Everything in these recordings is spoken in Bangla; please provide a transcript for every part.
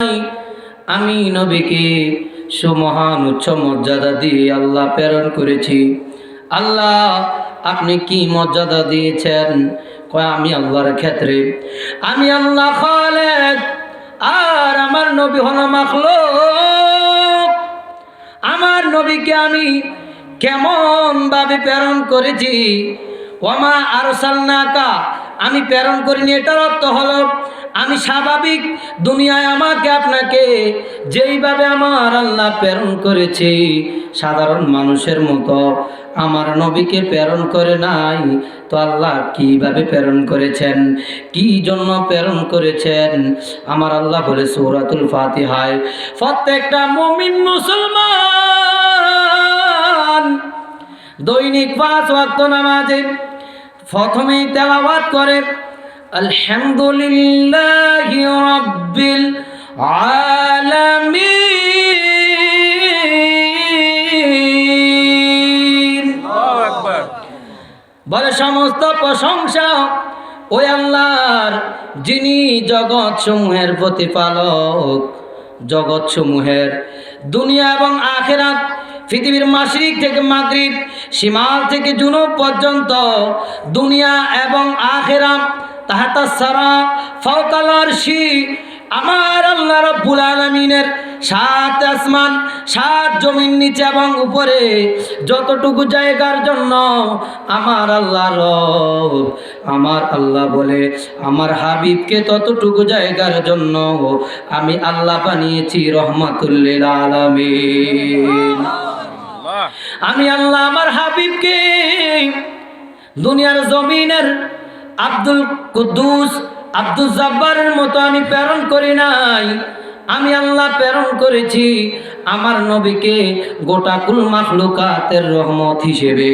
আমি নবীকে সুমহান উচ্চ মর্যাদা দিয়ে আল্লাহ প্রেরণ করেছি। আল্লাহ আপনি কি মর্যাদা দিয়েছেন? কয় আমি আল্লাহর ক্ষেত্রে আমি আল্লাহ খালেক, আর আমার নবী হলো মাখলুক। আমার নবীকে আমি কেমন ভাবে প্রেরণ করেছি? ওয়ামা আরসালনাকা, আমি প্রেরণ করিনি। এটার অর্থ হলো আমি স্বাভাবিক দুনিয়ায় আমাকে আপনাকে যেইভাবে আমার আল্লাহ প্রেরণ করেছে সাধারণ মানুষের মতো আমার নবীকে প্রেরণ করে নাই। তো আল্লাহ কিভাবে প্রেরণ করেছেন, কি জন্য প্রেরণ করেছেন? আমার আল্লাহ বলে সূরাতুল ফাতিহায়, প্রত্যেকটা মুমিন মুসলমান দৈনিক 5 ওয়াক্ত নামাজে প্রথমেই তেলাওয়াত করে আলহামদুলিল্লাহি রাব্বিল আলামিন। আল্লাহু আকবার। বলে সমস্ত প্রশংসা ওই আল্লাহর, যিনি জগৎ সমূহের প্রতিপালক, জগৎ সমূহের দুনিয়া এবং আখিরাত, পৃথিবীর মাশরিক থেকে মাগরিব, শিমাল থেকে জুনুব পর্যন্ত দুনিয়া এবং আখিরাত তাহাতা সারা ফাওকাল আরশি, আমার আল্লাহ রাব্বুল আলামিনের 7 আসমান 7 জমিন নিচে এবং উপরে যতটুকু জায়গার জন্য আমার আল্লাহ রব, আমার আল্লাহ বলে আমার হাবিবকে ততটুকু জায়গার জন্য আমি আল্লাহ বানিয়েছি রহমাতুল লিল আলামিন। আমি আল্লাহ আমার হাবিবকে দুনিয়ার জমিনের আব্দুল কুদ্দুস আব্দুল জব্বারের মতো আমি প্রেরণ করি নাই। আমি আল্লাহ প্রেরণ করেছি আমার নবীকে গোটা কুল মাখলুকাতের রহমত হিসেবে।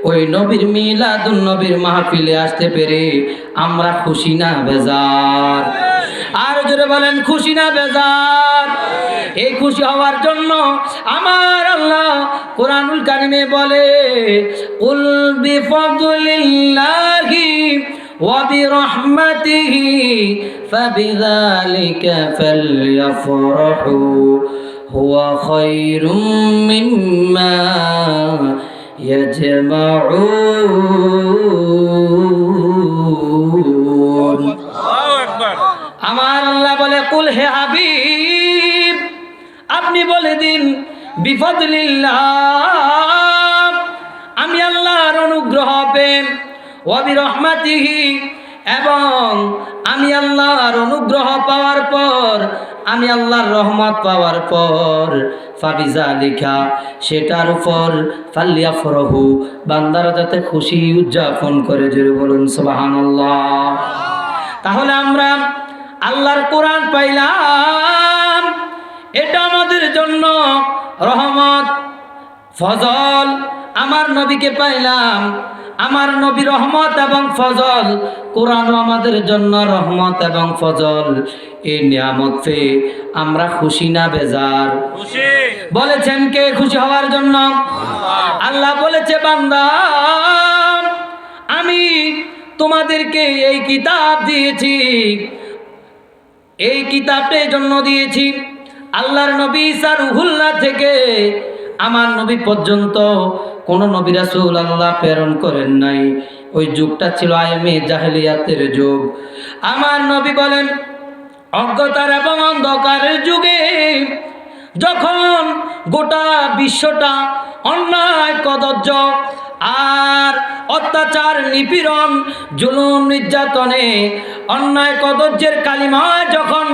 ওই নবীর মিলাদুন নবীর মাহফিলে আসতে পেরে আমরা খুশি না বেজার? আর জোরে বলেন খুশি না বেজার? এই খুশি হওয়ার জন্য আমার আল্লাহ কোরআনুল কারিমে বলে কুল বিফাদলিল্লাহি ওয়া বিরহমাতিহি ফাবিযালিকা ফালইফরাহু হুয়া খায়রুম মিম্মা ইয়াজমাউন। আল্লাহু আকবার। আমার আল্লাহ বলে কুল হে হাবিব আপনি বলে দিন বিফাদলিল্লাহ, আমি আল্লাহর অনুগ্রহ পেয়ে ওয়া বিরহমাতিহি, এবং আমি আল্লাহর অনুগ্রহ পাওয়ার পর, আমি আল্লাহর রহমত পাওয়ার পর ফাবিযালিকা সেটার উপর ফালইফরাহু বান্দারা যাতে খুশি উদযাপন করে, জোরে বলুন সুবহানাল্লাহ। তাহলে আমরা আল্লাহর কোরআন পাইলাম, এটা আমাদের জন্য রহমত ফজল। আমার নবীকে পাইলাম, আমার নবী রহমত এবং ফজল। কোরআনও আমাদের জন্য রহমত এবং ফজল। এই নিয়ামত পেয়ে আমরা খুশি না বেজার? খুশি। বলেছেন কে খুশি হওয়ার জন্য? আল্লাহ বলেছে বান্দা আমি তোমাদেরকে এই কিতাব দিয়েছি, এই কিতাবটার জন্য দিয়েছি। আল্লাহর নবী ঈসা রুহুল্লাহ থেকে আমার নবী পর্যন্ত কোন নবী রাসূল আল্লাহ প্রেরণ করেন নাই। ওই যুগটা ছিল আইমে জাহেলিয়াতের যুগ। আমার নবী বলেন অজ্ঞতার এবং অন্ধকারের যুগে যখন গোটা বিশ্বটা অন্যায় কদর্য আর অত্যাচার নিপীড়ন জুলুম নির্যাতনে অন্যায় কদর্যের কালিমায় যখন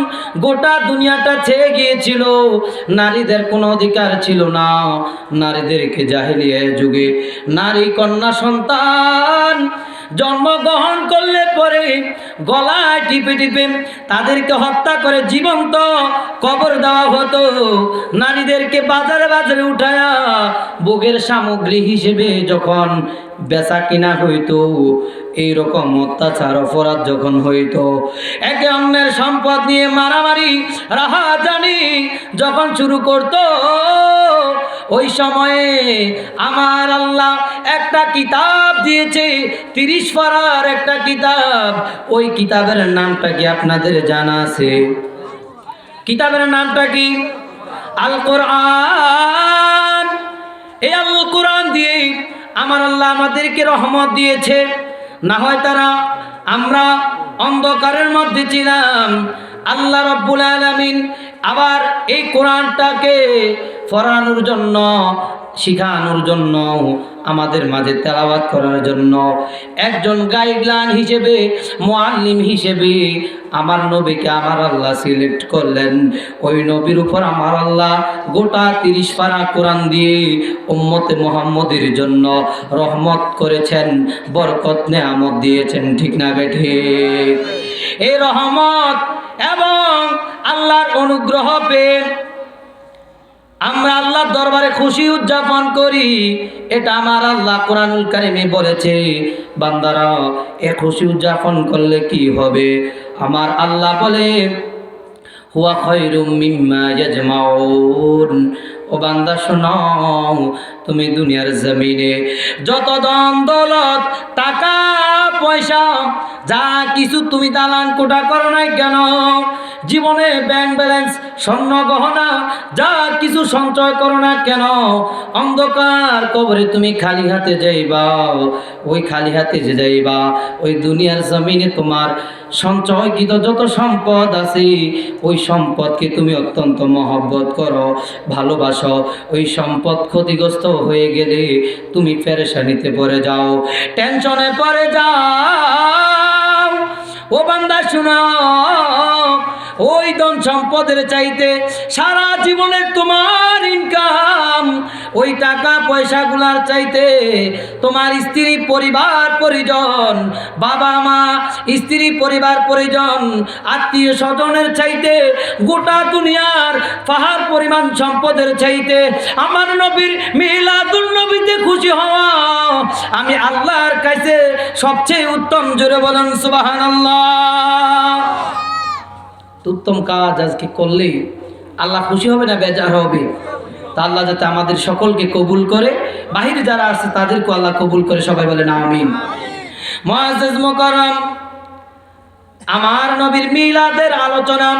গোটা দুনিয়াটা ছেয়ে গিয়েছিল, নারীদের কোনো অধিকার ছিল না। নারীদেরকে জাহেলিয়া যুগে নারী কন্যা সন্তান জন্মগ্রহণ করলে পরে গলায় টিপে টিপে তাদেরকে হত্যা করে জীবন্ত কবর দেওয়া হতো। নারীদেরকে বাজারে বাজারে উঠায়া ভোগের সামগ্রী হিসেবে যখন বেচা কিনা হইতো, এইরকম অত্যাচার অপরাধ যখন হইতো, একে অন্যের সম্পদ নিয়ে মারামারি রাহাজানি যখন শুরু করতো, ওই সময়ে আমার আল্লাহ একটা কিতাব দিয়েছে, 30 পারার একটা কিতাব। ওই কিতাবের নামটা কি আপনাদের জানা আছে? কিতাবের নামটা কি? আল কোরআন। এই আল কোরআন দিয়ে আমার আল্লাহ আমাদেরকে রহমত দিয়েছে। না হয় তারা আমরা অন্ধকারের মধ্যে ছিলাম, আল্লাহ রাব্বুল আলামিন আবার এই কোরআনটাকে পড়ানোর জন্য, শিখানোর জন্য, আমাদের মাঝে তেলাওয়াত করার জন্য একজন গাইডলাইন হিসেবে, মুআল্লিম হিসেবে আমার নবীকে আমার আল্লাহ সিলেক্ট করলেন। ওই নবীর উপর আমার আল্লাহ গোটা 30 পারা কোরআন দিয়ে উম্মতে মুহাম্মদের জন্য রহমত করেছেন, বরকত নেয়ামত দিয়েছেন। ঠিক না বেঠিক? এই রহমত এবং আল্লাহর অনুগ্রহ পেয়ে আমরা আল্লাহর দরবারে খুশি উদযাপন করি। এটা আমার আল্লাহ কোরআনুল কারীমে বলেছে, বান্দারা এ খুশি উদযাপন করলে কি হবে? আমার আল্লাহ বলে, হুয়া খায়রুম মিম্মা ইয়াজমাউন। ও বান্দা শোনো, তুমি দুনিয়ার জমিনে যত ধন দৌলত, টাকা পয়সা, যা কিছু তুমি দালান কোটা করো নাই কেন, জীবনে ব্যাংক ব্যালেন্স, স্বর্ণ গহনা, যা কিছু সঞ্চয় করো না কেন, অন্ধকার কবরে তুমি খালি হাতে যাইবা। ওই খালি হাতে যে যাইবা, ওই দুনিয়ার জমিনে তোমার সঞ্চয়কৃত যত সম্পদ আছে, ওই সম্পদকে তুমি অত্যন্ত মহব্বত করো, ভালোবাসো। ওই সম্পদ ক্ষতিগ্রস্ত হয়ে গেলে তুমি পেরেশানিতে পড়ে যাও, টেনশনে পড়ে যাও। ও বান্দা শুনো, ওই ধন সম্পদের চাইতে সারা জীবনের তোমার ইনকাম, ওই টাকা পয়সাগুলার চাইতে তোমার স্ত্রী পরিবার পরিজন, বাবা মা, স্ত্রী পরিবার পরিজন, আত্মীয় স্বজনের চাইতে, গোটা দুনিয়ার পাহাড় পরিমাণ সম্পদের চাইতে আমার নবীর মিলাদুন নবীতে খুশি হওয়া আমি আল্লাহর কাছে সবচেয়ে উত্তম। জোরে বলেন সুবহানাল্লাহ। উত্তম কাজ আজকে করলে আল্লাহ খুশি হবে না বেজার হবে? তা আল্লাহ যাতে আমাদের সকলকে কবুল করে, বাহিরে যারা আছে তাদেরকে আল্লাহ কবুল করে। সবাই বলেন আমিন। মুআজ্জাজ মুকাররম, আমার নবীর মিলাদের আলোচনা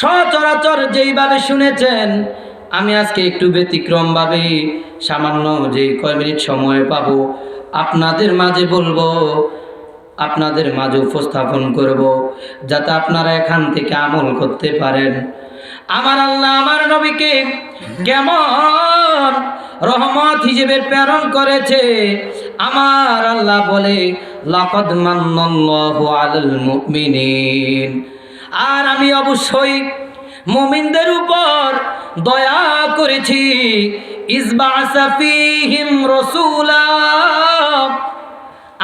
সচরাচর যেইভাবে শুনেছেন, আমি আজকে একটু ব্যতিক্রমভাবে সামান্য যে কয় মিনিট সময় পাবো আপনাদের মাঝে বলবো, আপনাদের মাঝে উপস্থাপন করব, যাতে আপনারা এখান থেকে আমল করতে পারেন। আমার আল্লাহ আমার নবীকে কেমন রহমত হিসেবে প্রেরণ করেছে। আমার আল্লাহ বলে, লাকাদ মান্নাল্লাহু আলাল মুমিনিন। আর আমি অবশ্যই মুমিনদের উপর দয়া করেছি। ইসবা'সা ফীহিম রাসূলা,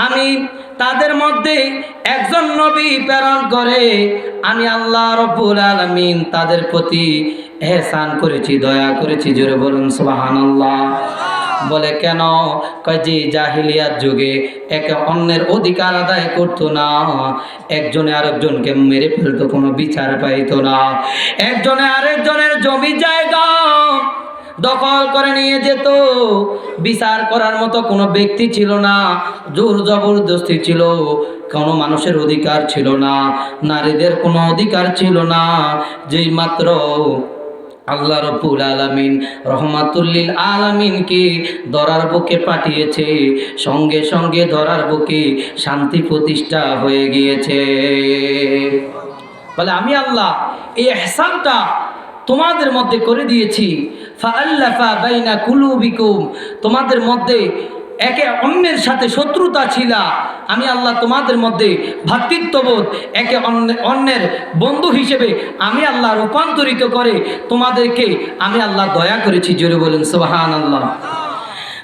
আমি তাদের মধ্যে একজন নবী প্রেরণ করে আমি আল্লাহ রাব্বুল আলামিন তাদের প্রতি ইহসান করেছি, দয়া করেছি। জোরে বলুন সুবহানাল্লাহ। বলে কেন? কয় যে জাহিলিয়াত যুগে একে অন্যের অধিকার আদায় করতো না, একজনে আরেকজনকে মেরে ফেলতো, কোনো বিচার পাইতো না, একজনে আরেকজনের জমি জায়গা দখল করে নিয়ে যেত, বিচার করার মতো কোনো ব্যক্তি ছিল না, জোর জবরদস্তি ছিল, কোনো মানুষের অধিকার ছিল না, নারীদের কোনো অধিকার ছিল না। যেই মাত্র আল্লাহ রাব্বুল আলামিন রহমাতুল লিল আলামিনকে ধরার বুকে পাঠিয়েছে, সঙ্গে সঙ্গে ধরার বুকে শান্তি প্রতিষ্ঠা হয়ে গিয়েছে। বলে আমি আল্লাহ এই ইহসানটা তোমাদের মধ্যে করে দিয়েছি। ফাআল্লাফা বাইনা কুলুবিকুম, তোমাদের মধ্যে একে অন্যের সাথে শত্রুতা ছিল, আমি আল্লাহ তোমাদের মধ্যে ভ্রাতৃত্ববোধ, একে অন্যের বন্ধু হিসেবে আমি আল্লাহ রূপান্তরিত করে তোমাদেরকে আমি আল্লাহ দয়া করেছি। জোরে বলেন সুবহানাল্লাহ।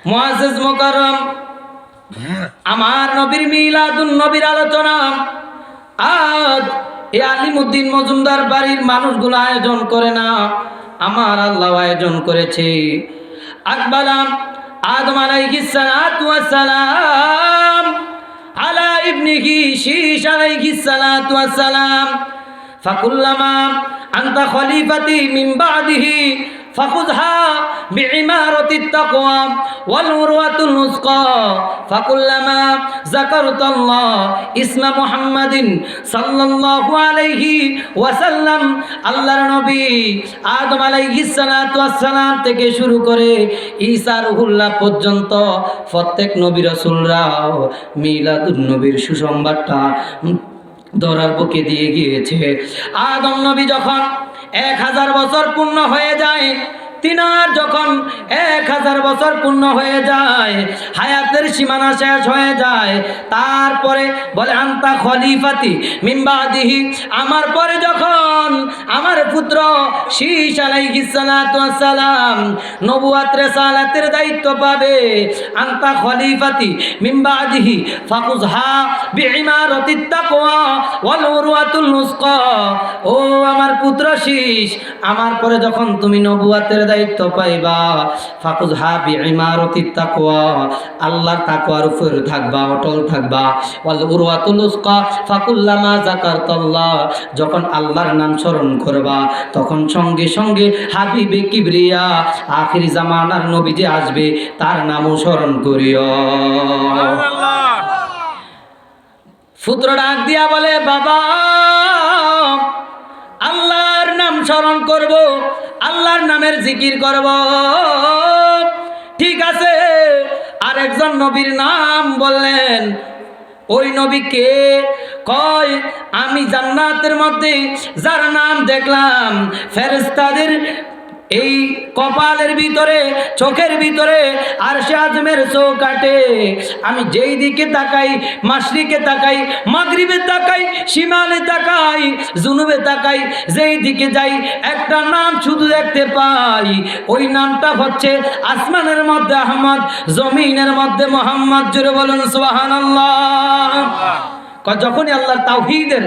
মুআজ্জাজ মুকাররম, আমার নবীর মিলাদুন নবীর আলোচনা আজ এই আলিমউদ্দিন মজুমদার বাড়ির মানুষগুলো আয়োজন করে না, আমার আল্লাহ আয়োজন করেছে। আকবালাম আদম আলাইহিস সালাতু ওয়াস সালাম আলা ইবনিহি শীশ আলাইহিস সালাতু ওয়াস সালাম ফাকুল্লামা আনতা খলিফাতি মিন বাদিহি ফাখুযহা বিইমারাতিত তাকওয়া ওয়াল উরওয়াতুল উসকা ফাকুল্লামা যাকারতাল্লাহ ইসমা মুহাম্মাদিন সাল্লাল্লাহু আলাইহি ওয়াসাল্লাম আল্লাহর নবী আদম আলাইহিস সালাতু ওয়াস সালাম থেকে শুরু করে ঈসা রুহুল্লাহ পর্যন্ত প্রত্যেক নবী রাসূলরাও মিলাদুন নবীর সুসংবাদটা ধরার বুকে দিয়ে গিয়েছে। আদম নবী যখন 1000 বছর পূর্ণ হয়ে যায়, তিনার যখন 1000 বছর পূর্ণ হয়ে যায়, হায়াতের সীমানা শেষ হয়ে যায়, তারপরে বলে আনতা খলিফাতি মিন বাদিহি, আমার পরে যখন আমার পুত্র শীষ আলাইহিস সালাতু ওয়াস সালাম নবুয়ত রিসালাতের দায়িত্ব পাবে, আনতা খলিফাতি মিন বাদিহি ফাখুযহা বিইমারাতিত তাকওয়া ওয়াল উরওয়াতুল উসকা, ও আমার পুত্র শীষ, আমার পরে যখন তুমি নবুয়তের দায়িত্ব পাইবা, ফাখুযহা বিইমারাতিত তাকওয়া, আল্লাহর তাকওয়ার উপর থাকবা, অটল থাকবা, ওয়াল উরওয়াতুল উসকা ফাকুল্লামা যাকারতাল্লাহ, যখন আল্লাহর নাম স্মরণ করবা তখন সঙ্গে সঙ্গে হাবিবে কিবরিয়া আখির জামানার নবী যে আসবে তার নামও স্মরণ করিও। পুত্র ডাক দিয়া বলে, বাবা আল্লাহর নাম স্মরণ করব, আল্লাহর নামের জিকির করব। ঠিক আছে, আরেকজন নবীর নাম বললেন। ওই নবীকে কয়, আমি জান্নাতের মধ্যে যার নাম দেখলাম, ফেরেশতাদের এই কপালের ভিতরে, চোখের ভিতরে, আরশে আজমের চৌকাঠে আমি যেই দিকে তাকাই, মাশরিকে তাকাই, মাগরিবে তাকাই, শিমালে তাকাই, জুনুবে তাকাই, যেই দিকে যাই একটা নাম শুধু দেখতে পাই, ওই নামটা হচ্ছে আসমানের মধ্যে আহমদ, জমিনের মধ্যে মোহাম্মদ। জোরে বলুন সুবহানাল্লাহ। যখনই আল্লাহর তাওহীদের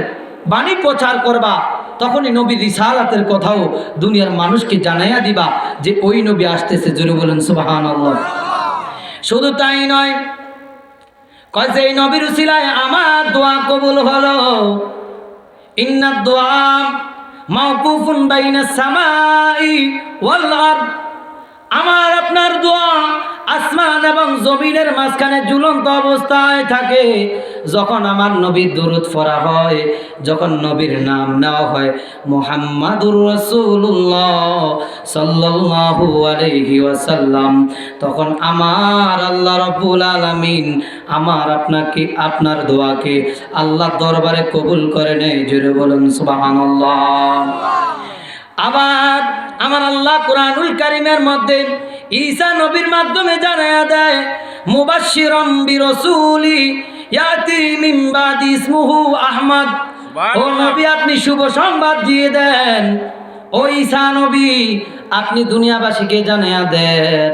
বাণী প্রচার করবা তখনই নবী রিসালাতের কথাও দুনিয়ার মানুষকে জানাইয়া দিবা যে ওই নবী আসতেছে। জোরে বলুন সুবহানাল্লাহ। শুধু তাই নয়, কয় যে এই নবীর উসিলায় আমার দোয়া কবুল হলো। ইন্নাদ দোয়া মাওকুফুন বাইনাস সামাই ওয়াল আরদ, আমার আপনার দোয়া আসমান এবং জমিনের মাঝখানে ঝুলন্ত অবস্থায় থাকে। যখন আমার নবীর দুরূদ পড়া হয়, যখন নবীর নাম নেওয়া হয় মুহাম্মাদুর রাসূলুল্লাহ সাল্লাল্লাহু আলাইহি ওয়াসাল্লাম, তখন আমার আল্লাহ রাব্বুল আলামিন আমার আপনাকে, আপনার দোয়াকে আল্লাহ দরবারে কবুল করে নেয়। জোরে বলুন সুবহানাল্লাহ। আবার আমার আল্লাহ কুরআনুল কারীমের মধ্যে ঈসা নবীর মাধ্যমে জানায়া দেয়, মুবাশশিরাম বিরাসূলি ইয়াতি মিন বাদি ইসমুহু আহমদ। ও নবী, আপনি শুভ সংবাদ দিয়ে দেন। ও ঈসা নবী, আপনি দুনিয়াবাসীকে জানায়া দেন,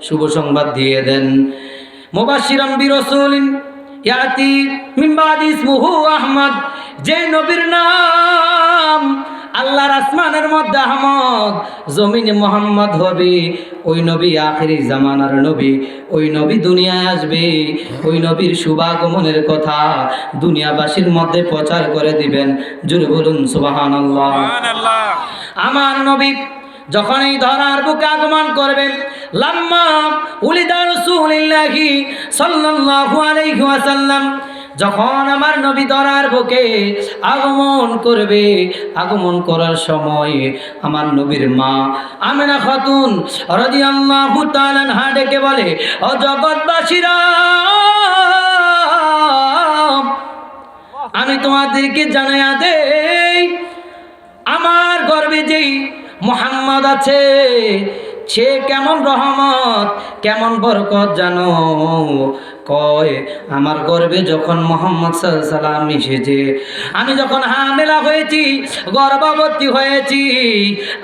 শুভ সংবাদ দিয়ে দেন। মুবাশশিরাম বিরাসূলিন ইয়াতি মিন বাদি ইসমুহু আহমদ, যে নবীর নাম আল্লাহর আসমানের মধ্যে আহমদ, জমিনে মোহাম্মদ হবে, ওই নবী আখিরি জামানার নবী, ওই নবী দুনিয়ায় আসবে, ওই নবীর শুভাগমনের কথা দুনিয়াবাসীর মধ্যে প্রচার করে দিবেন। জোরে বলুন সুবহানাল্লাহ। আমার নবী যখন এই ধরার বুকে আগমন করবেন, লাম্মা উলিদা রাসূলুল্লাহি সাল্লাল্লাহু আলাইহি ওয়াসাল্লাম, যখন আমার নবী ধরার বুকে আগমন করবে, আগমন করার সময় আমার নবীর মা আমেনা খাতুন রাদিয়াল্লাহু তাআলা আনহা ডেকে বলে, ও জগৎবাসীরা, আমি তোমাদেরকে জানাইয়া দেই, আমার গর্ভে যেই মুহাম্মদ আছে সে কেমন রহমত, কেমন বরকত জানো। কয়, আমার গর্ভে যখন মুহাম্মদ সাল্লাল্লাহু আলাইহি ওয়াসাল্লাম এসেছে, আমি যখন হামেলা হয়েছি, গর্ভবতী হয়েছি,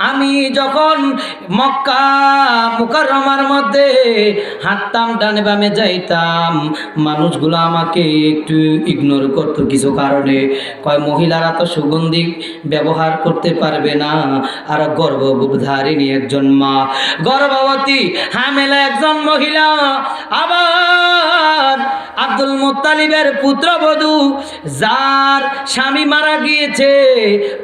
আমি যখন মক্কা মুকাররমার মধ্যে হাঁটতাম, ডানে বামে যাইতাম, মানুষগুলো আমাকে একটু ইগনোর করতো কিছু কারণে। কয়, মহিলারা তো সুগন্ধি ব্যবহার করতে পারবে না, আর গর্ভধারিণী একজন মা, গর্ভবতী হামেলা একজন মহিলা, আবার আমার আব্দুল মুত্তালিবের পুত্রবধূ যার স্বামী মারা গিয়েছে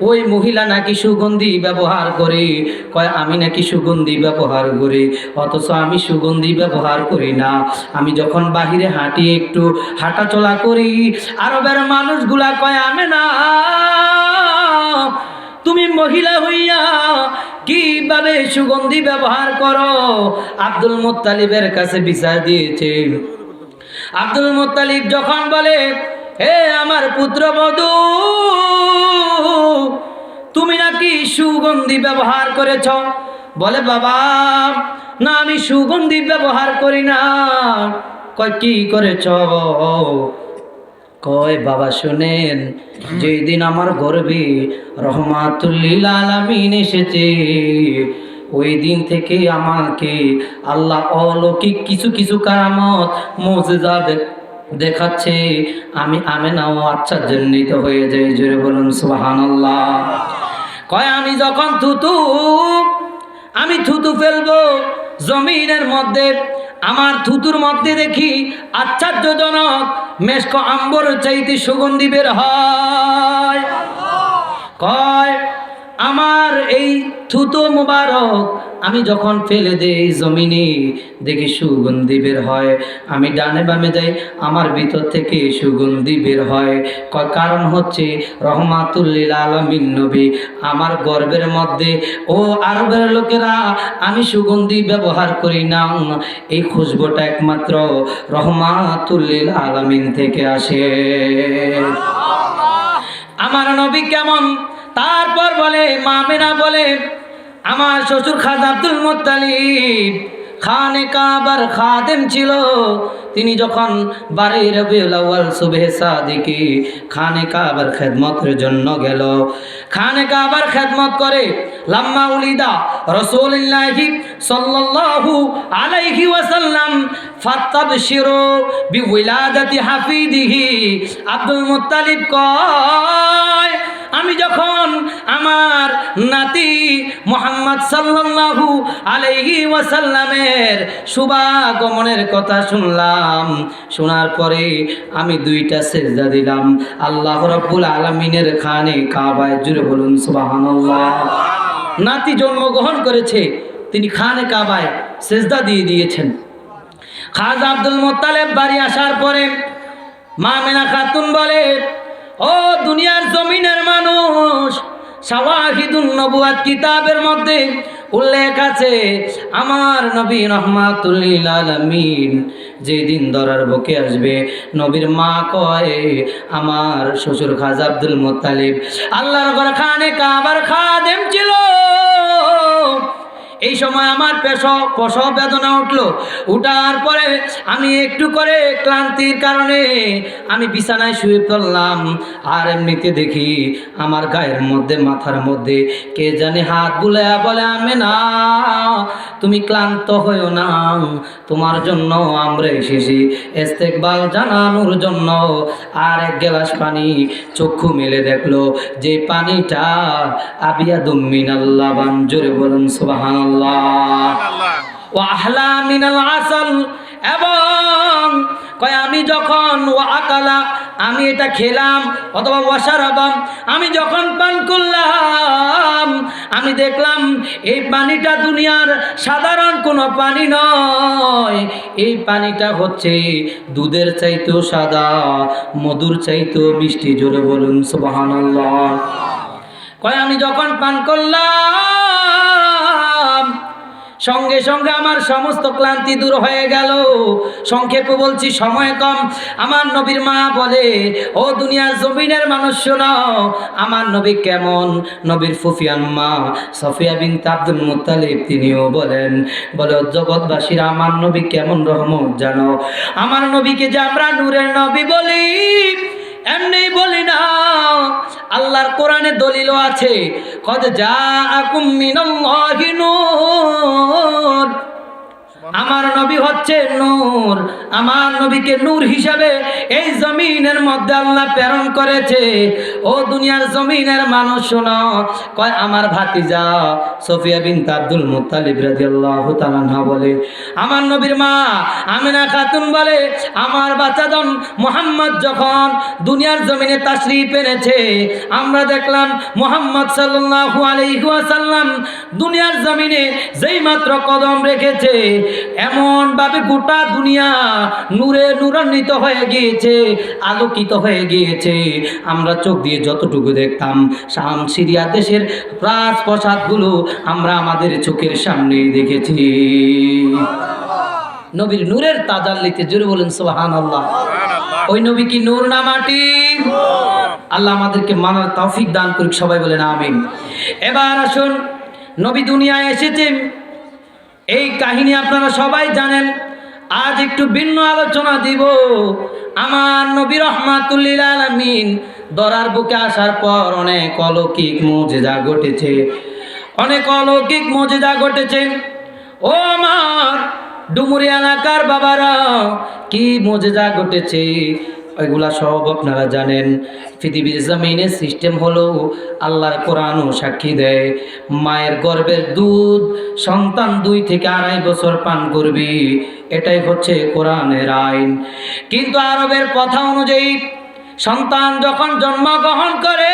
ওই মহিলা নাকি সুগন্ধি ব্যবহার করে। কয় আমি নাকি সুগন্ধি ব্যবহার করি, অথচ আমি সুগন্ধি ব্যবহার করি না। আমি যখন বাহিরে হাঁটি, একটু হাঁটাচলা করি, আরবের মানুষগুলা কয় আমি না, তুমি মহিলা হইয়া কিভাবে সুগন্ধি ব্যবহার করো? আব্দুল মুত্তালিবের কাছে বিচার দিয়েছে। আব্দুল মুত্তালিব যখন বলে, হে আমার পুত্রবধূ, তুমি নাকি সুগন্ধি ব্যবহার করেছ? বলে বাবা না, আমি সুগন্ধি ব্যবহার করি না। কয় কি করেছ? কয় বাবা শুনেন, যেই দিন আমার গর্ভে রহমাতুল লিল আলামিন এসেছে, ওই দিন থেকে আমাকে আল্লাহ অলৌকিক কিছু কিছু কারামত মুজিজা দেখাচ্ছে। আমি আমেনাও আশ্চর্যান্বিত হয়ে যাই। জোরে বলুন সুবহানাল্লাহ। কয় আমি যখন থুতু ফেলবো জমিনের মধ্যে, আমার থুতুর মধ্যে দেখি আশ্চর্যজনক মেশক আম্বর চাইতে সুগন্ধি বের হয়। কয় আমার এই থুতু মুবারক আমি যখন ফেলে দেই জমিনে, দেখি সুগন্ধি বের হয়। আমি ডানে বামে যাই, আমার ভিতর থেকে সুগন্ধি বের হয়। কারণ হচ্ছে রহমাতুল লিল আলামিন নবী আমার গর্ভের মধ্যে। ও আরবের লোকেরা, আমি সুগন্ধি ব্যবহার করি না, এই খুশবুটা একমাত্র রহমাতুল লিল আলামিন থেকে আসে। আমার নবী কেমন? তারপর বলে মা আমেনা বলে, আমার শ্বশুর খাজা আব্দুল মুত্তালিব খানে কাবার খাদেম ছিল। তিনি যখন 12 রবিউল আউয়াল সুবহে সাদিকে খানে কাবার খেদমতের জন্য গেল, খানে কাবার খেদমত করে। লাম্মা উলিদা রাসূলুল্লাহি সাল্লাল্লাহু আলাইহি ওয়াসাল্লাম ফাতাবশিরু বিউলাদাতি হাফিদিহি। আব্দুল মুত্তালিব কয়, আমি যখন আমার নাতি মুহাম্মদ সাল্লাল্লাহু আলাইহি ওয়াসাল্লামের শুভাগমনের কথা শুনলাম, শোনার পরে আমি 2টা সিজদা দিলাম আল্লাহ রাব্বুল আলামিনের খানে কাবায়। জুড়ে বলুন সুবহানাল্লাহ। নাতি জন্মগ্রহণ করেছে, তিনি খানে কাবায় সিজদা দিয়ে দিয়েছেন। খাজা আব্দুল মুত্তালিব বাড়ি আসার পরে মা আমেনা খাতুন বলে, ও দুনিয়ার জমিনের মানুষ, শাওয়াহিদুন নবুয়াত কিতাবের মধ্যে উল্লেখ আছে, আমার নবী রহমাতুল লিল আলামিন যেদিন দরার বুকে আসবে, নবীর মা কয় আমার শ্বশুর খাজা আব্দুল মুত্তালিব আল্লাহর ঘর খানে কাবার খাদেম ছিল। এই সময় আমার প্রসব বেদনা উঠলো। উঠার পরে আমি একটু করে ক্লান্তির কারণে আমি বিছানায় শুয়ে পড়লাম। আর এমনিতে দেখি আমার গায়ের মধ্যে, মাথার মধ্যে কে জানে হাত বুলায়া বলে, আমেনা তুমি ক্লান্ত হয়েও না, তোমার জন্য আমরা এসেছি ইস্তেকবাল জানানোর জন্য। আর 1 গ্লাস পানি চক্ষু মেলে দেখলো, যে পানিটা আবিয়াদুম মিনাল্লাহ। জোরে বলুন সুবহানাল্লাহ। ওয়া আহলা মিনাল আসল। এবং কয় আমি যখন আকালা, আমি এটা খেলাম, অথবা ওয়াশারাবাম, আমি যখন পান করলাম, আমি দেখলাম এই পানিটা দুনিয়ার সাধারণ কোনো পানি নয়। এই পানিটা হচ্ছে দুধের চাইতেও সাদা, মধুর চাইতেও মিষ্টি। জোরে বলুন সুবহানাল্লাহ। কয় আমি যখন পান করলাম, সঙ্গে সঙ্গে আমার সমস্ত ক্লান্তি দূর হয়ে গেল। সংক্ষেপে বলছি, সময় কম। আমার নবীর মা বলে, ও দুনিয়ার জমিনের মানুষ শোনো, আমার নবী কেমন। নবীর ফুফি আম্মা সফিয়া বিনতে আব্দুল মুত্তালিব তিনিও বলে জগৎবাসীরা আমার নবী কেমন রহমত জানো। আমার নবীকে যে আমরা নূরের নবী বলি, এমনি বলি না, আল্লাহর কোরআনে দলিলও আছে, কদ জাআকুম মিনাল্লাহি নূর। আমার নবী হচ্ছে নূর। আমার নবীকে নূর হিসাবে এই জমিনের মধ্যে আল্লাহ প্রেরণ করেছে। ও দুনিয়ার জমিনের মানুষ শোনো, কয় আমার ভাতিজা সফিয়া বিনত আব্দুল মুত্তালিব রাদিয়াল্লাহু তাআলা আনহা বলে, আমার নবীর মা আমিনা খাতুন বলে, আমার বাচ্চাজন মুহাম্মদ যখন দুনিয়ার জমিনে তাশরীফ এনেছে, আমরা দেখলাম মুহাম্মদ সাল্লাল্লাহু আলাইহি ওয়াসাল্লাম দুনিয়ার জমিনে যেই মাত্র কদম রেখেছে, এমন ভাবে গোটা দুনিয়া নূরে নূরান্বিত হয়ে গিয়েছে, আলোকিত হয়ে গিয়েছে। আমরা চোখ দিয়ে যতটুকু দেখতাম শাম সিরিয়া দেশের রাজপ্রাসাদগুলো আমরা আমাদের চোখের সামনে দেখেছি। নবীর নূরের তাজাল্লিতে জোরে বলেন সুবহানাল্লাহ। ওই নবী কি নূর না মাটি? আল্লাহ আমাদেরকে মানার তৌফিক দান করুক, সবাই বলেন আমিন। এবার আসুন, নবী দুনিয়ায় এসেছেন, এই কাহিনী আপনারা সবাই জানেন। আজ একটু ভিন্ন আলোচনা দিব। আমার নবী রাহমাতুল লিল আলামিন দরার বুকে আসার পর অনেক অলৌকিক মুজিজা ঘটেছে, অনেক অলৌকিক মুজিজা ঘটেছে। ও আমার ডুমুরি এলাকার বাবারা, কি মুজিজা ঘটেছে এগুলা সব আপনারা জানেন। পৃথিবীর জমিনের সিস্টেম হলো, আল্লাহর কোরআনও সাক্ষী দেয়, মায়ের গর্ভের দুধ সন্তান 2 থেকে 2.5 বছর পান করবে, এটাই হচ্ছে কোরআনের আইন। কিন্তু আরবের কথা অনুযায়ী সন্তান যখন জন্মগ্রহণ করে,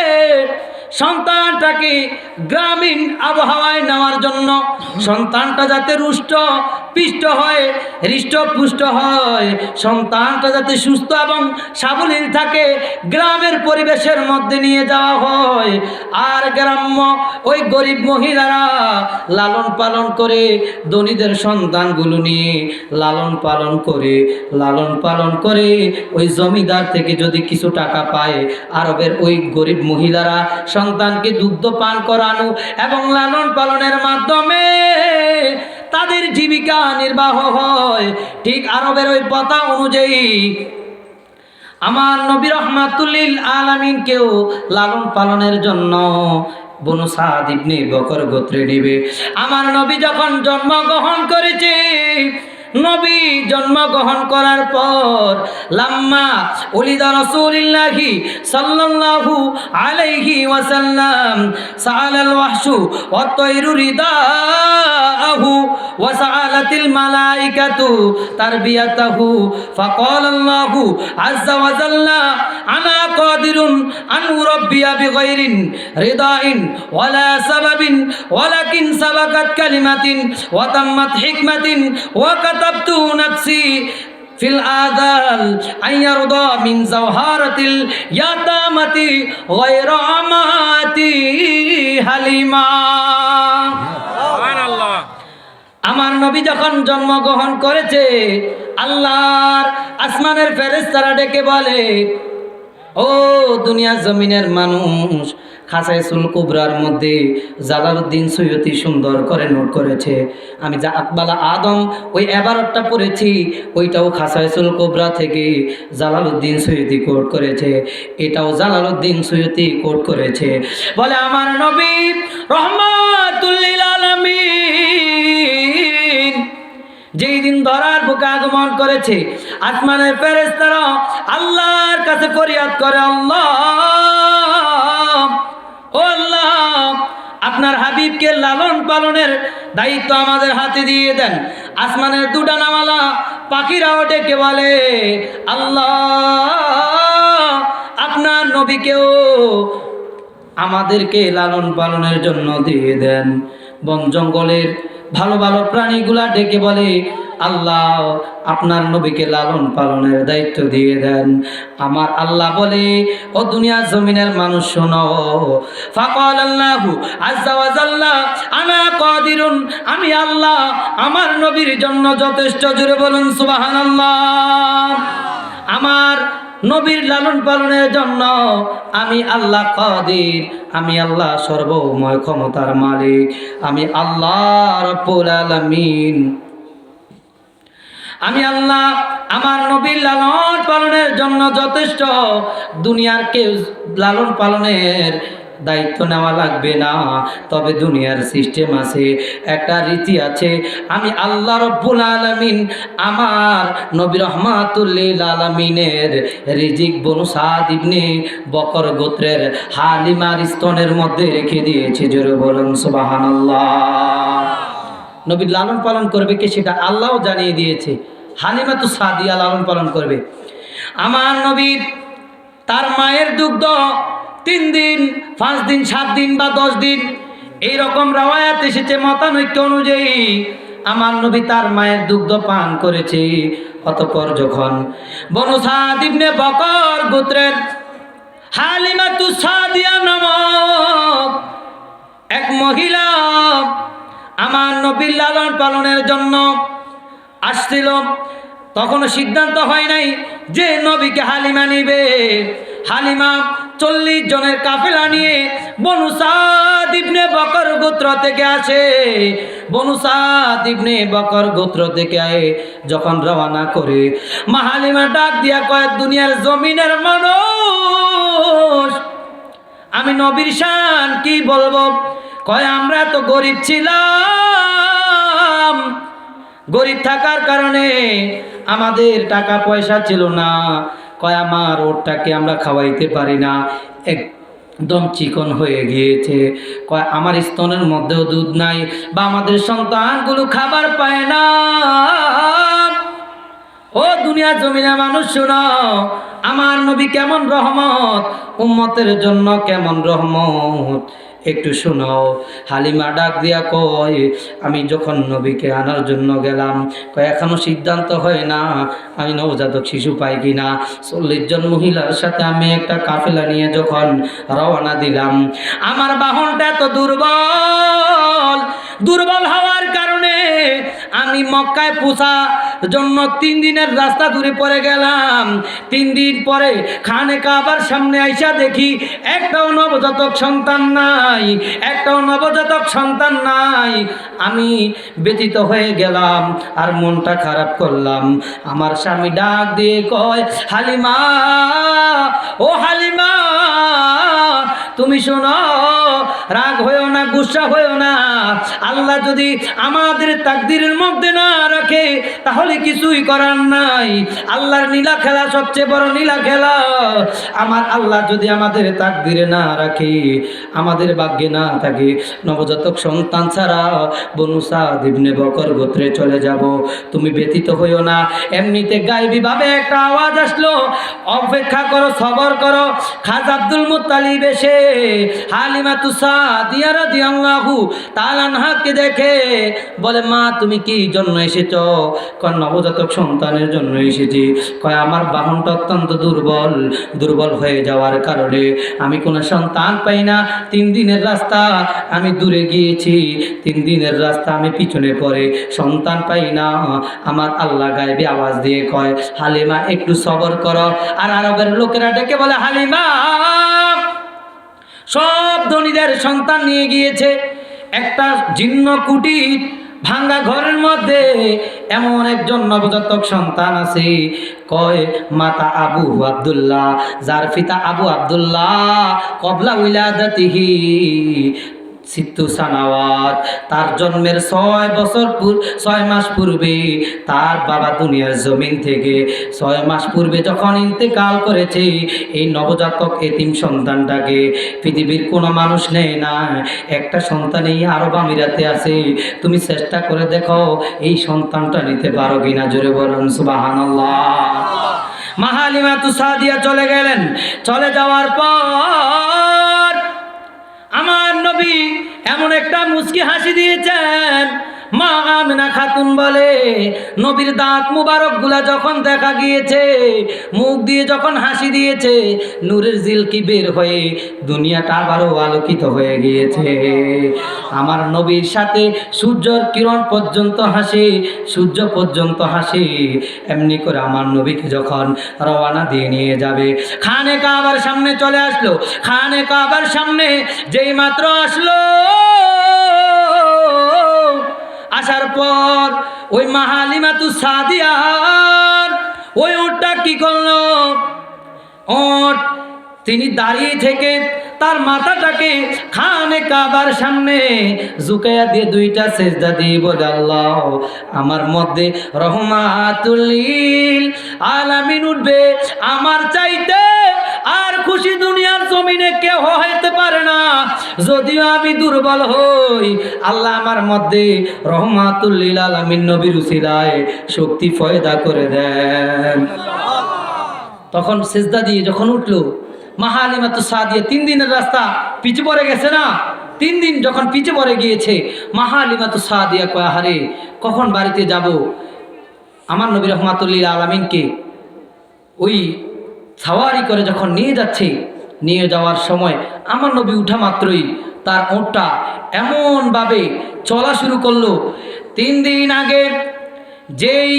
সন্তানটাকে গ্রামীণ আবহাওয়ায় নেওয়ার জন্য, সন্তানটা যাতে রুষ্ট পিষ্ট হয়, হৃষ্টপুষ্ট হয়, সন্তানটা যাতে সুস্থ এবং সাবলীল থাকে, গ্রামের পরিবেশের মধ্যে নিয়ে যাওয়া হয়। আর গ্রাম্য ওই গরিব মহিলারা লালন পালন করে, ধনীদের সন্তানগুলো নিয়ে লালন পালন করে ওই জমিদার থেকে যদি কিছু টাকা পায়, আরবের ওই গরিব মহিলারা সন্তানকে দুগ্ধ পান করানো এবং লালন পালনের মাধ্যমে তাদের জীবিকা নির্বাহ হয়। ঠিক আরবের ওই প্রথা অনুযায়ী আমার নবী রাহমাতুল লিল আলামিনকেও লালন পালনের জন্য বনু সাদ ইবনে বকর গোত্রে নেবে। আমার নবী যখন জন্মগ্রহণ করেছে, নবী জন্মগ্রহণ করার পর লাম্মা উলিদা রাসূলুল্লাহি সাল্লাল্লাহু আলাইহি ওয়াসাল্লাম সাআলাল ওয়াহশু ওয়া তায়রু রিদাহু ওয়া সাআলাতিল মালাইকাতু তারবিয়াতাহু ফাকালাল্লাহু আযজা ওয়া জাল্লা আনা কাদিরুন আন উরাব্বিয়া বিগাইরিন রিদাইন ওয়ালা সাবাবিন ওয়ালাকিন সাবাকাত কালিমাতিন ওয়া তাম্মাত হিকমাতিন ওয়া كتبت نفسي في الآذال أن يرضى من زوهرة اليتامة غير أماتي حليما। আমার নবী যখন জন্মগ্রহণ করেছে, আল্লাহর আসমানের ফেরেশতারা ডেকে বলে, ও দুনিয়া জমিনের মানুষ, খাসাইসুল কুবরার মধ্যে জালালউদ্দিন সৈয়দী সুন্দর করে নোট করেছে। আমি যা আকবালা আদম ওই এবারটা পড়েছি, ওইটাও খাসাইসুল কুবরা থেকে জালালউদ্দিন সৈয়দী কোট করেছে, এটাও জালালউদ্দিন সৈয়দী কোট করেছে। বলে আমার নবী রাহমাতুল লিল আলামিন যেই দিন ধরার বুকে আগমন করেছে, আসমানের ফেরেশতারা আল্লাহর কাছে ফরিয়াদ করে, আল্লাহ ও আল্লাহ, আপনার হাবিবকে লালন পালনের দায়িত্ব আমাদের হাতে দিয়ে দেন। আসমানের 2 ডানাওয়ালা পাখিরাও ডেকে বলে, আল্লাহ আপনার নবীকেও আমাদেরকে লালন পালনের জন্য দিয়ে দেন। বন জঙ্গলের ভালো ভালো প্রাণীগুলা ডেকে বলে, আল্লাহ আপনার নবীকে লালন পালনের দায়িত্ব দিয়ে দেন। আমার আল্লাহ বলে, ও দুনিয়ার জমিনের মানুষ শোনো, ফাকালাল্লাহু আযজা ওয়া জাল্লা আনা কাদিরুন, আমি আল্লাহ আমার নবীর জন্য যথেষ্ট। জোরে বলুন সুবহানাল্লাহ। আমার নবীর লালন পালনের জন্য আমি আল্লাহ কাদির, আমি আল্লাহ সর্বময় ক্ষমতার মালিক, আমি আল্লাহ রাব্বুল আলামিন। আমি আল্লাহ আমার নবীর লালন পালনের জন্য যথেষ্ট। দুনিয়ার কেউ লালন পালনের দায়িত্ব নেওয়া লাগবে না। তবে দুনিয়ার সিস্টেম আছে, একটা রীতি আছে। আমি আল্লাহ রব্বুল আলামিন আমার নবী রহমাতুল লিল আলামিনের রিজিক বনু সাদ ইবনে বকর গোত্রের হালিমার স্তনের মধ্যে রেখে দিয়েছে। জোরে বলুন সুবহানাল্লাহ। নবী লালন পালন করবে কে সেটা আল্লাহও জানিয়ে দিয়েছে। হালিমাতু সাদিয়া লালন পালন করবে। আমার নবীর তার মায়ের দুগ্ধ 3 দিন 5 দিন 7 দিন বা 10 দিন এইরকম রাওয়ায়াত এসেছে মতানৈক্য অনুযায়ী। আমার নবী তার মায়ের দুগ্ধ পান করেছে। অতঃপর যখন বনু সাদ ইবনে বকর গোত্রের হালিমাতু সাদিয়া নামক এক মহিলা আমার নবীর লালন পালনের জন্য আসছিল, তখনও সিদ্ধান্ত হয় নাই যে নবীকে হালিমা নিবে। হালিমা 40 জনের কাফেলা নিয়ে বনু সাদ ইবনে বকর গোত্র থেকে আসে। বনু সাদ ইবনে বকর গোত্র থেকে যখন রওনা করে, মা হালিমা ডাক দিয়া কয়, দুনিয়ার জমিনের মানুষ, আমি নবীর শান কি বলবো। কয়, আমরা তো গরিব ছিলাম, গরিব থাকার কারণে আমাদের টাকা পয়সা ছিল না। কয়, আমার ওরটাকে আমরা খাওয়াইতে পারি না, একদম চিকন হয়ে গিয়েছে। কয়, আমার স্তনের মধ্যেও দুধ নাই, বা আমাদের সন্তানগুলো খাবার পায় না। ও দুনিয়া জমিনে মানুষ শোনো, আমার নবী কেমন রহমত, উম্মতের জন্য কেমন রহমত, একটু শোনো। হালিমা ডাক দিয়া কয়, আমি যখন নবীকে আনার জন্য গেলাম, কয় এখনো সিদ্ধান্ত হয় না আমি নবজাতক শিশু পাই কিনা। 40 জন মহিলার সাথে আমি একটা কাফেলা নিয়ে যখন রওনা দিলাম, আমার বাহনটা এত দুর্বল হওয়ার কারণে আমি মক্কায় পৌঁছা জন্য 3 দিনের রাস্তা দূরে পড়ে গেলাম। 3 দিন পরে খানে কাবার সামনে আইসা দেখি একটাও নবজাতক সন্তান নাই, একটাও নবজাতক সন্তান নাই। আমি ব্যথিত হয়ে গেলাম আর মনটা খারাপ করলাম। আমার স্বামী ডাক দিয়ে কয়, হালিমা, ও হালিমা, তুমি শোনো, রাগ হয়েও না, গুসা হয়েও না। আল্লাহ যদি আমাদের তাকদীরের মধ্যে না রাখে তাহলে কিছুই করার নাই। আল্লাহর নীলা খেলা সবচেয়ে বড় নীলা খেলা। আমার আল্লাহ যদি আমাদের তাকদীরে না রাখে, আমাদের ভাগ্যে না থাকে, নবজাতক সন্তান ছাড়া বনু সাদ ইবনে বকর গোত্রে চলে যাব। তুমি ব্যথিত হইও না। এমনিতে গায়বী ভাবে একটা আওয়াজ আসলো, অপেক্ষা করো, সবর করো। খাজা আব্দুল মুত্তালিব এসে হালিমাতু সাদিয়া রাদিয়াল্লাহু তাআলা আনহাকে দেখে বলে, মা তুমি কি জন্য এসেছো? কয়, নবজাতক সন্তানের জন্য এসেছি। কয়, আমার বাহনটা অত্যন্ত দুর্বল হয়ে যাওয়ার কারণে আমি কোনো সন্তান পাই না। 3 দিনের রাস্তা আমি দূরে গিয়েছি, 3 দিনের রাস্তা আমি পিছনে পড়ে সন্তান পাই না। আমার আল্লাহ গায়বী আওয়াজ দিয়ে কয়, হালিমা একটু সবর করো। আর আরবের লোকেরা ডেকে বলে, হালিমা সব ধনীদের সন্তান নিয়ে গিয়েছে, একটা জীর্ণ কুটির ভাঙ্গা ঘরের মধ্যে এমন একজন নবজাতক সন্তান আছে। কয়, মাতা আবু আব্দুল্লাহ, যার পিতা আবু আব্দুল্লাহ, কবলা উইলাদাতিহি সিত্তু সানাওয়াত, তার জন্মের 6 মাস পূর্বে তার বাবা দুনিয়ার জমিন থেকে 6 মাস পূর্বে যখন ইন্তেকাল করেছে। এই নবজাতক এতিম সন্তানটাকে পৃথিবীর কোনো মানুষ নেয় না, একটা সন্তানই আরব আমিরাতে আছে। তুমি চেষ্টা করে দেখো এই সন্তানটা নিতে পারো কিনা। জোরে বলুন সুবহানাল্লাহ। মা হালিমাতু সাদিয়া চলে গেলেন। চলে যাওয়ার পর আমার নবী এমন একটা মুচকি হাসি দিয়েছেন, মা আমিনা খাতুন বলে, নবীর দাঁত মুবারক গুলা যখন দেখা গিয়েছে, মুখ দিয়ে যখন হাসি দিয়েছে, নূরের ঝিলকি বের হয়ে দুনিয়াটা আবারও আলোকিত হয়ে গিয়েছে। আমার নবীর সাথে সূর্যের কিরণ পর্যন্ত হাসে, সূর্য পর্যন্ত হাসে। এমনি করে আমার নবীকে যখন রওয়ানা দিয়ে নিয়ে যাবে, খানে কাবার সামনে চলে আসলো। খানে কাবার সামনে যেই মাত্র আসলো, আসার পর ওই মা হালিমাতু সাদিয়ার ওই উটটা কি করলো, ওট তিনি দাঁড়িয়ে থেকে তার মাথাটাকে খানে কাবার সামনে ঝুঁকাইয়া দিয়ে দুইটা সেজদা দিয়ে বলে, আল্লাহ আমার মধ্যে রহমাতুল লিল আলামিন উঠবে, আমার চাইতে আর খুশি দুনিয়ার জমিনে কেউ হইতে পারে না। যদিও আমি দুর্বল হই, আল্লাহ আমার মধ্যে রহমাতুল লিল আলামিন নবীর উসিলায় শক্তি পয়দা করে দেন। তখন সেজদা দিয়ে যখন উঠলো, মা হালিমাতুস সাদিয়া 3 দিনের রাস্তা পিছু পড়ে গেছে না, 3 দিন যখন পিছু পড়ে গিয়েছে, মা হালিমাতুস সাদিয়া কয়, আহারে কখন বাড়িতে যাব। আমার নবী রহমাতুল লিল আলামিনকে ওই সাওয়ারি করে যখন নিয়ে যাচ্ছে, নিয়ে যাওয়ার সময় আমার নবী উঠা মাত্রই তার ওঁটটা এমনভাবে চলা শুরু করলো। 3 দিন আগে যেই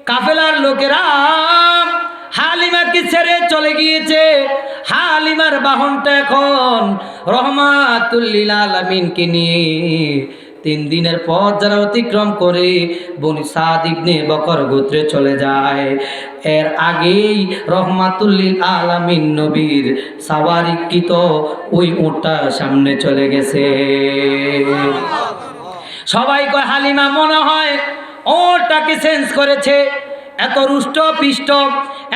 কাফেলার লোকেরা হালিমাকে ছেড়ে চলে গিয়েছে, হালিমার বাহনটা এখন রহমাতুল লিল আলামিনকে নিয়ে 3 দিনের পথ যারা অতিক্রম করে বনি সাদ ইবনে বকর গোত্রে চলে যায়। এর আগেই রহমাতুল লিল আলামিন নবীর সাওয়ারিকৃত ওই উটটা সামনে চলে গেছে। সবাই কয়, হালিমা মনে হয় ওটাকে চেঞ্জ করেছে, এত রুষ্ট পিষ্ট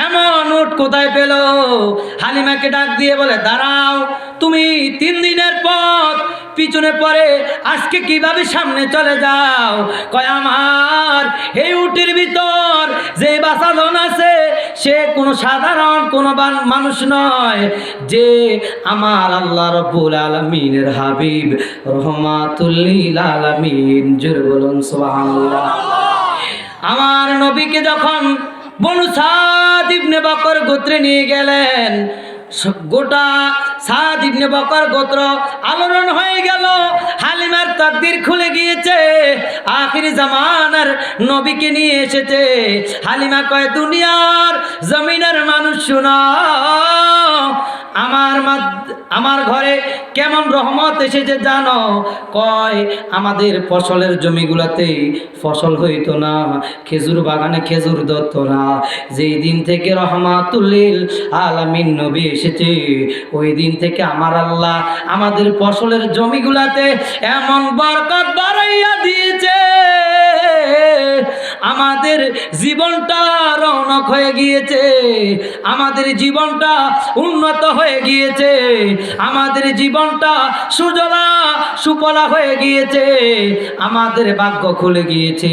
এমন উট কোথায় পেল। হালিমাকে ডাক দিয়ে বলে, দাঁড়াও, তুমি 3 দিনের পথ পিছনে পড়ে আজকে কিভাবে সামনে চলে যাও? কয়, আমার এই উটের ভিতর যে বাসাধন আছে সে কোনো সাধারণ কোনো মানুষ নয়, যে আমার আল্লাহ রাব্বুল আলামিনের হাবিব রহমাতুল লিল আলামিন। জোরে বলুন সুবহানাল্লাহ। আমার নবীকে যখন বনু সাদ ইবনে বকর গোত্রে নিয়ে গেলেন, গোটা সাদ ইবনে বকর গোত্র আলোড়ন হয়ে গেল। হালিমার তাকদীর খুলে গিয়েছে, আখির জামানার নবীকে নিয়ে এসেছে। হালিমা কয়, দুনিয়ার জমিনের মানুষ শোনো, আমার ঘরে কেমন রহমত এসেছে জানো? কয়, আমাদের ফসলের জমিগুলাতে ফসল হইতো না, খেজুর বাগানে খেজুর ধরতো না। যেই দিন থেকে রহমাতুল লিল আলামিন নবী এসেছে, ওই দিন থেকে আমার আল্লাহ আমাদের ফসলের জমিগুলাতে এমন বরকত বাড়াইয়া দিয়েছে, আমাদের জীবনটা রৌনক হয়ে গিয়েছে, আমাদের জীবনটা উন্নত হয়ে গিয়েছে, আমাদের জীবনটা সুজলা সুফলা হয়ে গিয়েছে, আমাদের ভাগ্য খুলে গিয়েছে,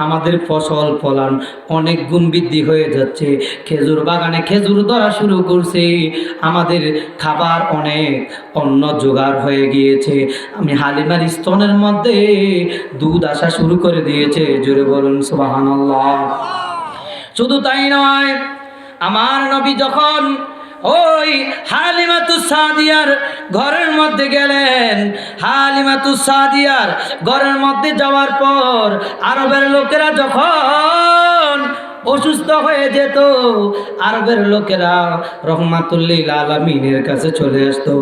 আমাদের ফসল ফলান অনেক গুণ বৃদ্ধি হয়ে যাচ্ছে, খেজুর বাগানে খেজুর ধরা শুরু করছে, আমাদের খাবার অনেক অন্ন জোগাড় হয়ে গিয়েছে। আমি হালিমার স্তনের মধ্যে দুধ আসা শুরু করে দিয়েছে। জোরে বলুন সুবহানাল্লাহ। শুধু তাই নয়, আমার নবী যখন ওই হালিমাতুস সাদিয়ার ঘরের মধ্যে গেলেন, হালিমাতুস সাদিয়ার ঘরের মধ্যে যাওয়ার পর আরবের লোকেরা যখন অসুস্থ হয়ে যেত, আরবের লোকেরা রহমাতুল লিল আলামিনের কাছে চলে আসতো,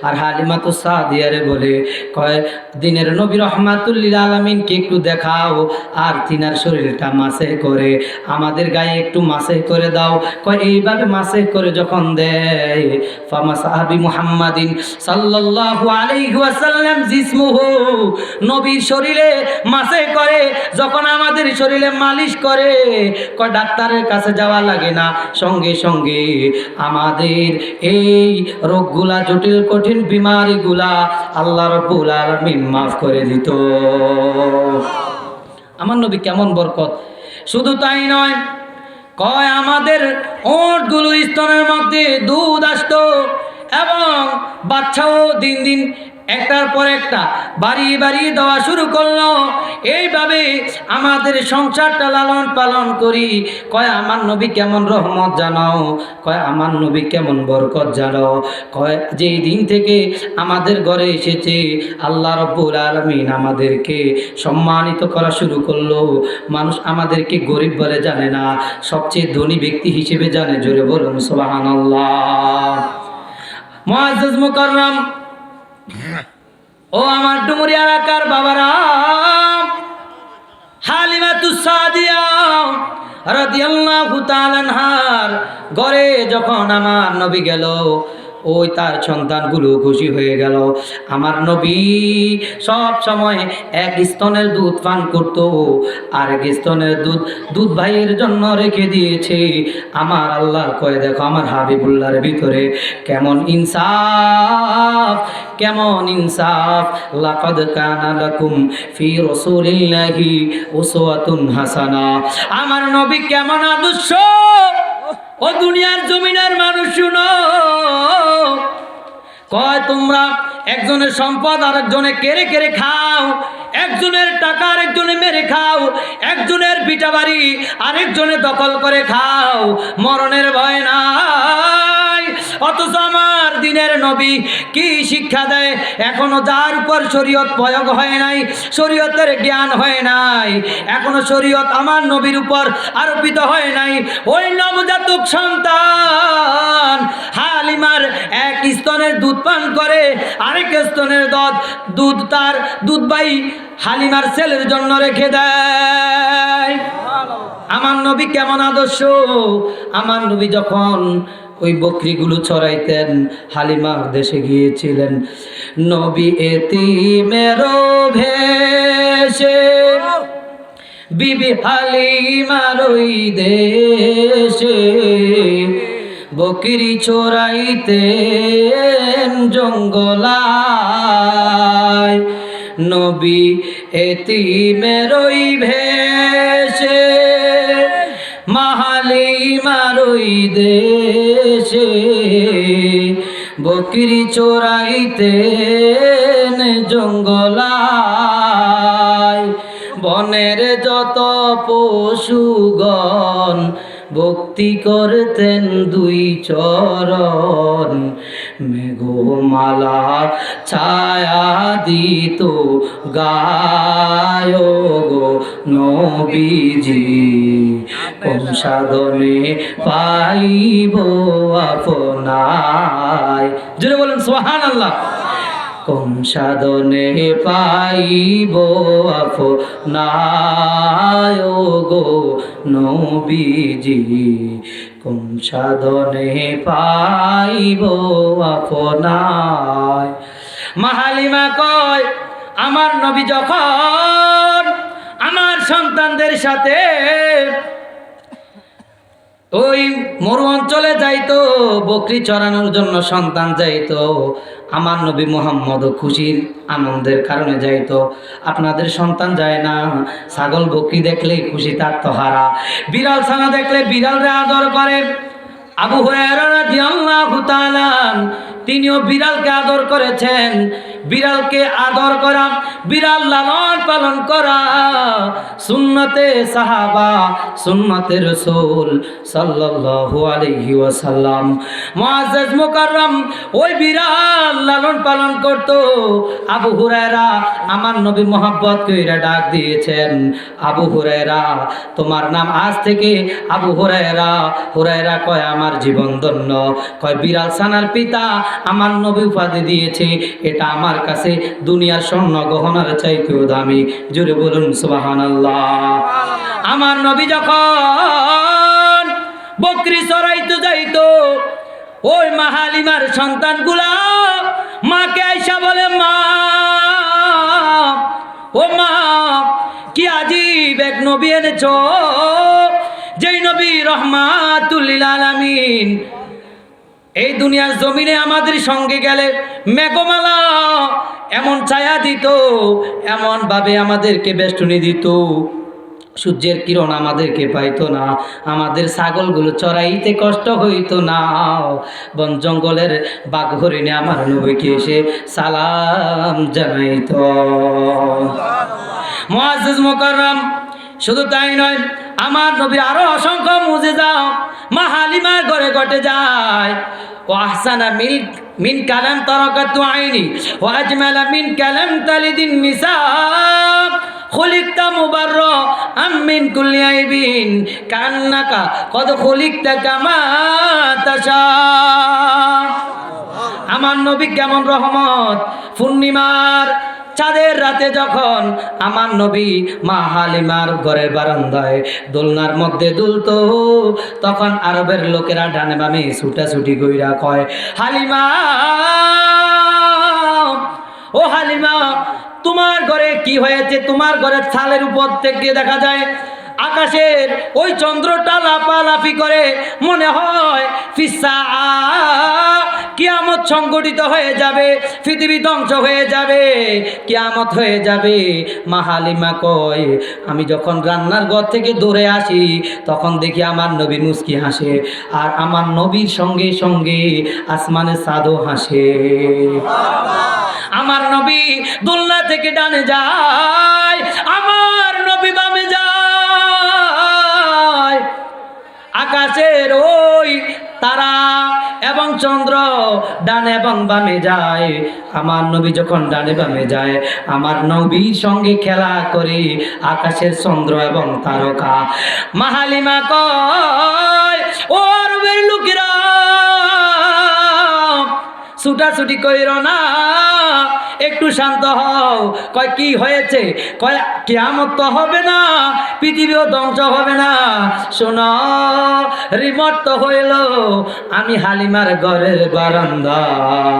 আর হালিমাতুস সাদিয়ারে বলে, কয়, দিনের নবী রহমাতুল লিল আলামিনকে একটু দেখাও, আর তিনার শরীরটা মাসে করে আমাদের গায়ে একটু মাসে করে দাও। কয়, এইভাবে মাসে করে যখন দেয়, ফামা সাহাবি মুহাম্মাদিন সাল্লাল্লাহু আলাইহি ওয়াসাল্লাম জিসমুহু, নবীর শরীরে মাসে করে যখন আমাদের শরীরে মালিশ করে, কয় ডাক্তারের কাছে যাওয়া লাগে না, সঙ্গে সঙ্গে আমাদের এই রোগগুলা, জটিল কঠিন বিমারিগুলা আল্লাহ রাব্বুল আলামিন মাফ করে দিত। আমার নবী কেমন বরকত! শুধু তাই নয়, কয়, আমাদের ওঁটগুলো স্তনের মধ্যে দুধ আসতো, এবং বাচ্চাও দিন দিন একটার পর একটা বাড়িয়ে বাড়িয়ে দেওয়া শুরু করলো। এইভাবে আমাদের সংসারটা লালন পালন করি। কয়, আমার নবী কেমন রহমত জানাও, কয়, আমার নবী কেমন বরকত জানাও। কয়, যেই দিন থেকে আমাদের ঘরে এসেছে, আল্লাহ রাব্বুল আলামিন আমাদেরকে সম্মানিত করা শুরু করলো। মানুষ আমাদেরকে গরিব বলে জানে না, সবচেয়ে ধনী ব্যক্তি হিসেবে জানে। জোরে বলুন সুবহানাল্লাহ। মুআজ্জাজ মুকাররম, ও আমার ডুমুরি এলাকার বাবারা, হালিমাতুস সাদিয়া রাদিয়াল্লাহু তাআলা আনহার ঘরে যখন আমার নবী গেল, ওই তার সন্তানগুলো খুশি হয়ে গেল। আমার নবী সব সময় এক স্তনের দুধ পান করত, আরেক স্তনের দুধ ভাইয়ের জন্য রেখে দিয়েছে। আমার আল্লাহ কয় দেখো আমার হাবিবুল্লাহর ভিতরে কেমন ইনসাফ, কেমন ইনসাফ। লাকাদ কানা লাকুম ফি রাসূলিল্লাহি উসওয়াতুন হাসানা। আমার নবী কেমন আদর্শ, ও দুনিয়ার জমিনের মানুষ শুনো। কয় তোমরা একজনের সম্পদ আরেকজনে কেড়ে কেড়ে খাও, একজনের টাকা আরেকজনে মেরে খাও, একজনের ভিটা বাড়ি আরেকজনে দখল করে খাও, মরণের ভয় নাই। অথচ আমার দিনের নবী কি শিক্ষা দেয়? এখনো যার উপর শরীয়ত প্রয়োগ হয় নাই, শরীয়তের জ্ঞান হয় নাই, এখনো শরীয়ত আমার নবীর উপর আরোপিত হয় নাই, ওই নবজাতক সন্তান হালিমার এক স্তনের দুধ পান করে, আরেক স্তনের দুধ তার দুধ ভাই হালিমার ছেলের জন্য রেখে দেয়। আমার নবী কেমন আদর্শ। আমার নবী যখন ওই বকরিগুলো চড়াইতেন, হালিমার দেশে গিয়েছিলেন, নবী এতিমের ভেষে বিবি হালিমার ওই দেশে বকরি চড়াইতেন জঙ্গলায়। নবী এতিমের ওই ভেষে হালিমার ওই দেশে বকরি চড়াইতেন জঙ্গলায়। বনের যত পশুগণ ভক্তি করতেন দুই চরণ, মেঘমালা ছায়া দিত গায় গো নবীজি, কোন সাধনে পাইব আপনায়। জোরে বলুন সুবহানাল্লাহ। কোন সাধনে পাইব আপনায় গো নবীজি, কোন সাধনে পাইব আপনায়। মা হালিমা কয় আমার নবী যখন আমার সন্তানদের সাথে ওই মরু অঞ্চলে যাইতো, বকরি চড়ানোর জন্য সন্তান যাইতো, আমার নবী মুহাম্মদ খুশির আনন্দের কারণে যাইতো। আপনাদের সন্তান যায় না, ছাগল বকরি দেখলেই খুশি তার তহারা, বিড়াল ছানা দেখলে বিড়ালরে আদর করে। আবু হুরায়রা রাদিয়াল্লাহু তাআলা তিনিও বিড়ালকে আদর করেছেন। বিড়ালকে আদর করা, বিড়াল লালন পালন করা সুন্নতে সাহাবা, সুন্নতে রাসূল সাল্লাল্লাহু আলাইহি ওয়াসাল্লাম। মুআজ্জাজ মুকাররম ওই বিড়াল লালন পালন করত। আবু হুরায়রা আমার নবী মোহাব্বত কইরা ডাক দিয়েছেন, আবু হুরায়রা তোমার নাম আজ থেকে আবু হুরায়রা। হুরায়রা কয় আমার জীবন ধন্য। কয় বিড়াল ছানার পিতা আমার নবী উপাধি দিয়েছে, এটা আমার কাছে দুনিয়ার স্বর্ণ গহনার চাইতেও দামি। জোরে বলুন সুবহানাল্লাহ। আমার নবী যখন বকরি চড়াইতে যাইতো, ওই মা হালিমার সন্তানগুলা মাকে আইসা বলে মা, ও মা কি আজীব এক নবী এনেছো, যেই নবী রহমাতুল লিল আলামিন। এই দুনিয়ার জমিনে আমাদের সঙ্গে গেলে মেঘমালা এমন ছায়া দিত, এমন ভাবে আমাদেরকে বেষ্টনী দিত, সূর্যের কিরণ আমাদেরকে পাইতো না, আমাদের ছাগলগুলো চড়াইতে কষ্ট হইতো না। বন জঙ্গলের বাঘ হরিণে আমার নবীকে এসে সালাম জানাইতো। মুআজ্জাজ মুকাররম শুধু তাই নয়, আমার নবীর আরো অসংখ্য মুজিজা মা হালিমার ঘরে ঘটে যায়। ও আহসানা মিন কালাম তারাকাতু আইনি ও আজমালা মিন কালাম তালিদিন নিসা খুলিকতা মুবাররা আমিন কুল্লি আইবিন কান্নাকা কদ খুলিকতা কামা তাশা। আমার নবী কেমন রহমত। পূর্ণিমার চাঁদের রাতে যখন আমার নবী মা হালিমার ঘরের বারান্দায় দোলনার মধ্যে দুলতো, তখন আরবের লোকেরা ডানে বামে ছুটাছুটি কইরা কয়, হালিমা, ও হালিমা, তোমার ঘরে কি হয়েছে? তোমার ঘরের ছালের উপর থেকে দেখা যায় আকাশের ওই চন্দ্রটা লাফালাফি করে, মনে হয় ফিসা কিয়ামত সংগঠিত হয়ে যাবে, পৃথিবী ধ্বংস হয়ে যাবে, কিয়ামত হয়ে যাবে। মা হালিমা কয়, আমি যখন রান্নার ঘর থেকে দৌড়ে আসি তখন দেখি আমার নবী মুস্কি হাসে, আর আমার নবীর সঙ্গে সঙ্গে আসমানের চাঁদও হাসে। আমার নবী দোলনা থেকে ডানে যায়, আমার নবী বামে যায়। আকাশের ওই তারা এবং চন্দ্র ডানে এবং বামে যায়। আমার নবী যখন ডানে বামে যায়, আমার নবীর সঙ্গে খেলা করে আকাশের চন্দ্র এবং তারকা। মা হালিমা কয়, ও আরবের লোকেরা, ছুটাছুটি কইরো না, একটু শান্ত হও। কয়, কি হয়েছে? কয়, কিয়ামত তো হবে না, পৃথিবীও ধ্বংস হবে না। শোনো, রিমোট তো হইল আমি হালিমার ঘরের বারান্দায়।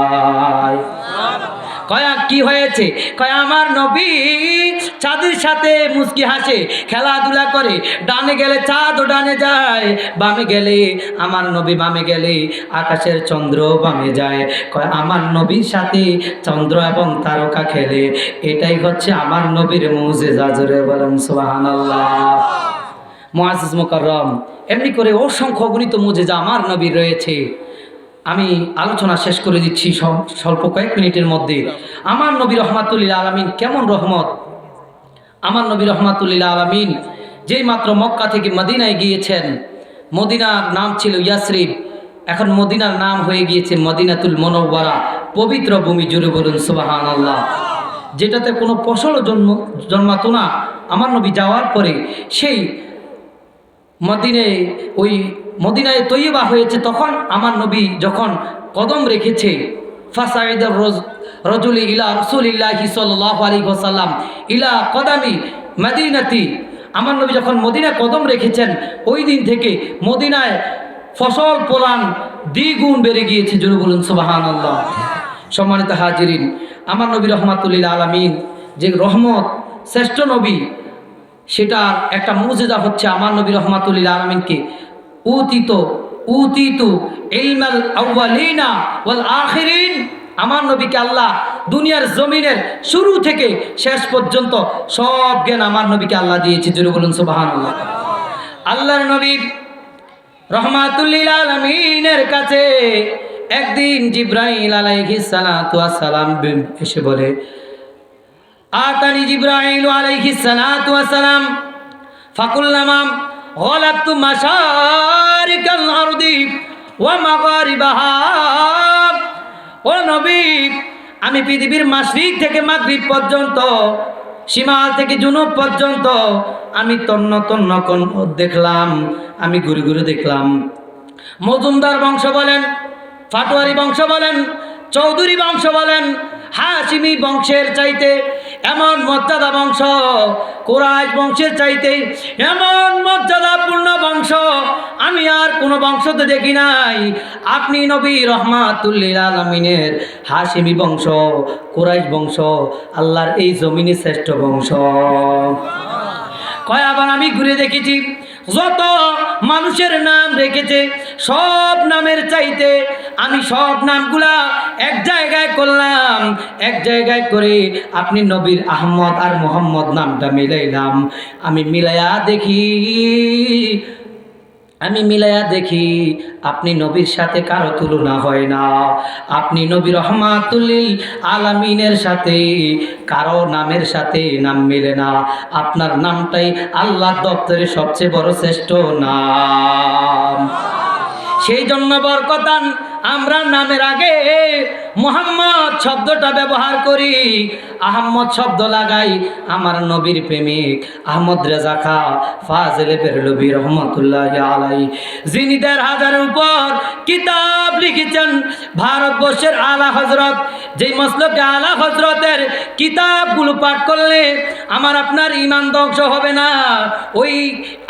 কয়া কি হয়েছে? কয়, আমার নবী চাঁদের সাথে মুস্কি হাসে, খেলাধুলা করে, ডানে গেলে চাঁদ ও ডানে যায়, বামে গেলে আমার নবী বামে গেলে আকাশের চন্দ্র বামে যায়। কয়, আমার নবীর সাথে চন্দ্র এবং তারকা খেলে, এটাই হচ্ছে আমার নবীর মুজিজা। জোরে বলেন সুবহানাল্লাহ। মুআজ্জিজ মুকাররম, এমনি করে অসংখ্য অগণিত মুজিজা আমার নবীর রয়েছে। আমি আলোচনা শেষ করে দিচ্ছি স্বল্প কয়েক মিনিটের মধ্যে। আমার নবী রহমাতুল্লিল আলামিন কেমন রহমত! আমার নবী রহমাতুল্লিল আলামিন যেই মাত্র মক্কা থেকে মদিনায় গিয়েছেন, মদিনার নাম ছিল ইয়াসরিব, এখন মদিনার নাম হয়ে গিয়েছে মদিনাতুল মুনাওয়ারা, পবিত্র ভূমি। জুড়ে বলুন সুবহানাল্লাহ। যেটাতে কোনো ফসলও জন্মাতো না। আমার নবী যাওয়ার পরে সেই মদিনায় তৈয়বা হয়েছে। তখন আমার নবী যখন কদম রেখেছে, ফাসাইদার রজুলি ইলা রাসূলিল্লাহি সাল্লাল্লাহু আলাইহি ওয়াসাল্লাম ইলা কদামি মদিনাতি, আমার নবী যখন মদিনায় কদম রেখেছেন, ওই দিন থেকে মদিনায় ফসল ফলান দ্বিগুণ বেড়ে গিয়েছে। জোরে বলুন সুবহানাল্লাহ। সম্মানিত হাজিরিন, আমার নবী রহমাতুল্লিল আলামিন যে রহমত, শ্রেষ্ঠ নবী, সেটার একটা মুজিজা হচ্ছে আমার নবী রহমাতুল্লিল আলামিনকে উতিতু ইলমাল আউয়ালিনা ওয়াল আখিরিন, আমার নবীকে আল্লাহ দুনিয়ার জমিনের শুরু থেকে শেষ পর্যন্ত সব জ্ঞান আমার নবীকে আল্লাহ দিয়েছে। জোরে বলুন সুবহানাল্লাহ। আল্লাহর নবী রহমাতুল্লিল আলামিনের কাছে একদিন জিবরাইল আলাইহিস সালাতু ওয়াস সালাম এসে বলে, আতানি জিবরাইল আলাইহিস সালাতু ওয়াস সালাম ফাকুল্লামা গালাবতু মাশারিকাল আরদি ওয়া মাগারিবাহা। ও নবী, আমি পৃথিবীর মাশরিক থেকে মাগরিব পর্যন্ত, শিমাল থেকে জুনুব পর্যন্ত আমি তন্ন তন্ন দেখলাম, আমি ঘুরে ঘুরে দেখলাম। মজুমদার বংশ বলেন, ফাটোয়ারি বংশ বলেন, চৌধুরী বংশ বলেন, হাশিমি বংশের চাইতে এমন মর্যাদা বংশ, কুরাইশ বংশের চাইতে এমন মর্যাদাপূর্ণ বংশ আমি আর কোনো বংশতে দেখি নাই। আপনি নবী রহমাতুল্লিল আলামিনের হাশিমি বংশ, কুরাইশ বংশ, আল্লাহর এই জমিনে শ্রেষ্ঠ বংশ। কয়বার আমি ঘুরে দেখেছি, যত মানুষের নাম রেখেছে সব নামের চাইতে আমি সব নামগুলা এক জায়গায় করলাম, এক জায়গায় করে আপনি নবীর আহমদ আর মোহাম্মদ নামটা মিলাইলাম। আমি মিলাইয়া দেখি আপনি নবীর সাথে কারো তুলনা হয় না। আপনি নবী রহমাতুল্লিল আলামিনের সাথে কারো নামের সাথে নাম মিলে না। আপনার নামটাই আল্লাহর দপ্তরে সবচেয়ে বড় শ্রেষ্ঠ নাম। সেই জন্য বরকতান আমরা নামের আগে মুহাম্মদ শব্দটা ব্যবহার করি, আহম্মদ শব্দ লাগাই, আমার নবীর প্রেমিক আহমদ রেজা খা ফাজিলে বেরলভী রহমতুল্লাহি আলাইহি, যিনি ১৫০০ উপর কিতাব লিখেছেন, ভারতবর্ষের আলা হযরত, যেই মসলকে আলা হযরতের কিতাবগুলো পাঠ করলে আমার আপনার ঈমান ধ্বংস হবে না। ওই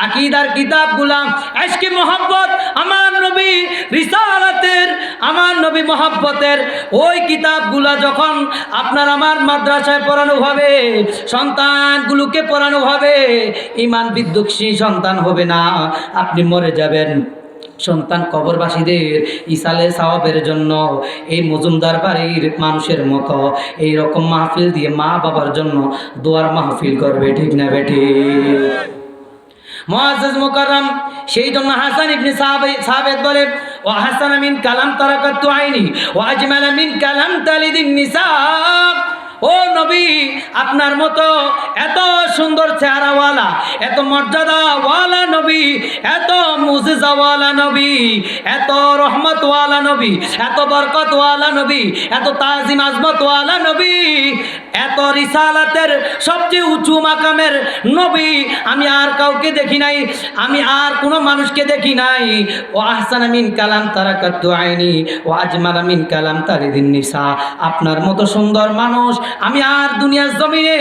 আকীদার কিতাবগুলা, ইশকে মোহাব্বত, আমার নবী রিসালাতের, আমার নবী মোহাব্বতের ওই কিতাবগুলা যখন আপনার আমার মাদ্রাসায় পড়ানো হবে, সন্তানগুলোকে পড়ানো হবে, ঈমান বিদ্বেষী সন্তান হবে না, আপনি মরে যাবেন। সন্তান কবরবাসীদের ইসালে সওয়াবের জন্য এই মজুমদার বাড়ির মানুষের মতো এই রকম মাহফিল দিয়ে মা বাবার জন্য দোয়ার মাহফিল করবে, ঠিক না বেটি? মুআজ্জাজ মুকাররম, সেই জন্য হাসান ইবনে সাবিত বলে, ওয়া হাসান মিন কালাম তারাকাতু আইনি ওয়া আজমাল মিন কালাম তালিদিন নিসা। ও নবী, আপনার মতো এত সুন্দর চেহারাওয়ালা, এত মর্যাদাওয়ালা নবী, এত মুজিজাওয়ালা নবী, এত রহমতওয়ালা নবী, এত বরকতওয়ালা নবী, এত তাজিম আজমতওয়ালা নবী, এত রিসালাতের সবচেয়ে উঁচু মাকামের নবী আমি আর কাউকে দেখি নাই, আমি আর কোনো মানুষকে দেখি নাই। ও আহসান মিন কালাম তারাকাতু আইনি ও আজমাল মিন কালাম তালিদিন নিসা। আপনার মতো সুন্দর মানুষ আমি আর দুনিয়ার জমিনে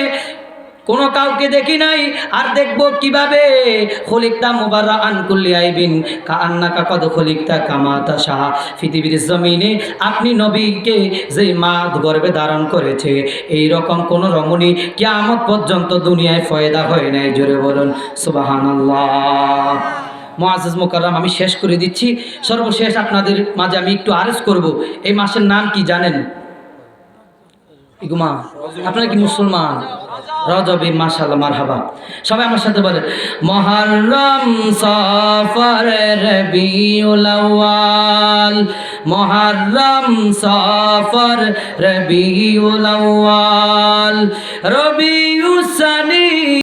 কোনো কাউকে দেখি নাই, আর দেখবো কিভাবে? খলিকতা মুবাররাআন কুল্লি আইবিন কাআন্নাকা কদ খলিকতা কামা তাশা। পৃথিবীর জমিনে আপনি নবীকে যে মা গর্ভে ধারণ করেছে, এই রকম কোন রমণী কিয়ামত পর্যন্ত দুনিয়ায় পয়দা হয় নাই। জোরে বলুন সুবহানাল্লাহ। মুআজ্জাজ মুকাররম, আমি শেষ করে দিচ্ছি। সর্বশেষ আপনাদের মাঝে আমি একটু আরজ করব, এই মাসের নাম কি জানেন? ইগুমা, আপনারা কি মুসলমান? রজবে, মাশাআল্লাহ, মারহাবা। সবাই আমার সাথে বলেন, মুহররম, সফর, রবিউল আউয়াল। মুহররম, সফর, রবিউল আউয়াল, রবিউস সানি।